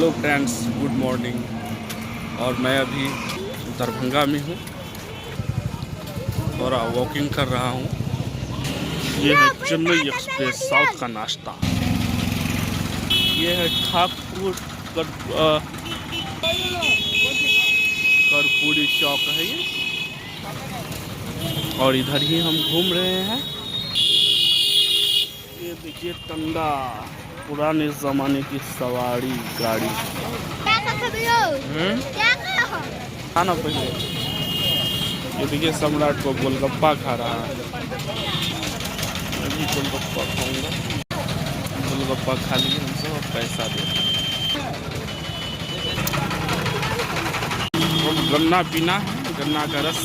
Hello friends, good morning. और मैं अभी दरभंगा में हूँ, थोड़ा वॉकिंग कर रहा हूँ। ये है चेन्नई एक्सप्रेस साउथ का नाश्ता। ये है ठाकुर कर्पूरी चौक है ये, और इधर ही हम घूम रहे हैं। ये देखिए टंडा, पुराने ज़माने की सवारी गाड़ी। खाना पहले ये देखिए सम्राट को गोलगप्पा खा रहा है। मैं भी गोलगप्पा खाऊंगा। गोलगप्पा खा लिए हम सब, पैसा दे। और गन्ना पीना है, गन्ना का रस।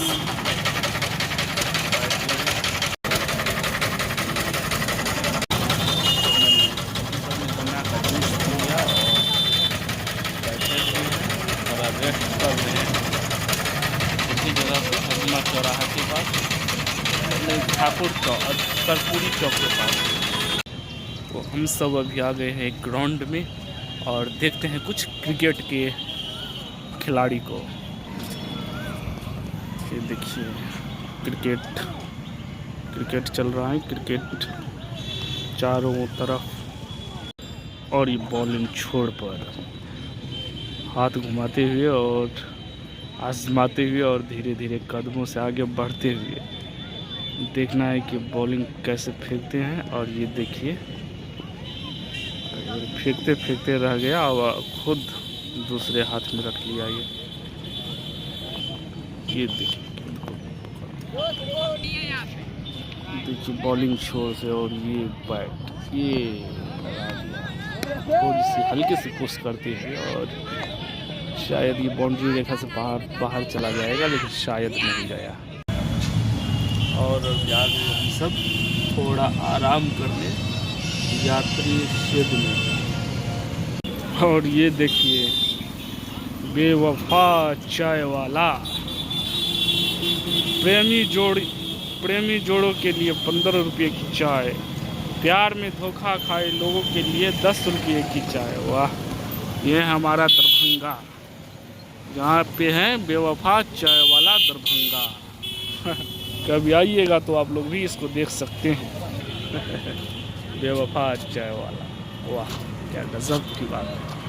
गन्ना का जूस पिया और रेस्ट कर रहे हैं इसी जगह पे, हजमा चौराहा के पास, ठाकुर चौक, कर्पूरी चौक के पास। तो हम सब अभी आ गए हैं एक ग्राउंड में और देखते हैं कुछ क्रिकेट के खिलाड़ी को। ये देखिए क्रिकेट चल रहा है, क्रिकेट चारों तरफ। और ये बॉलिंग छोड़ पर हाथ घुमाते हुए और आजमाते हुए और धीरे धीरे कदमों से आगे बढ़ते हुए देखना है कि बॉलिंग कैसे फेंकते हैं। और ये देखिए फेंकते फेंकते रह गया और खुद दूसरे हाथ में रख लिया। ये देखिए बॉलिंग छोर से, और ये बैट ये थोड़ी सी हल्के से पुश करते हुए, और शायद ये बाउंड्री रेखा से बाहर चला जाएगा, लेकिन शायद नहीं गया। और हम सब थोड़ा आराम करने यात्री शेड में। और ये देखिए बेवफा चाय वाला, प्रेमी जोड़ों के लिए 15 रुपये की चाय, प्यार में धोखा खाए लोगों के लिए 10 रुपये की चाय। वाह, ये है हमारा दरभंगा, जहाँ पे है बेवफा चाय वाला दरभंगा। कभी आइएगा तो आप लोग भी इसको देख सकते हैं। बेवफा चाय वाला, वाह क्या गजब की बात है।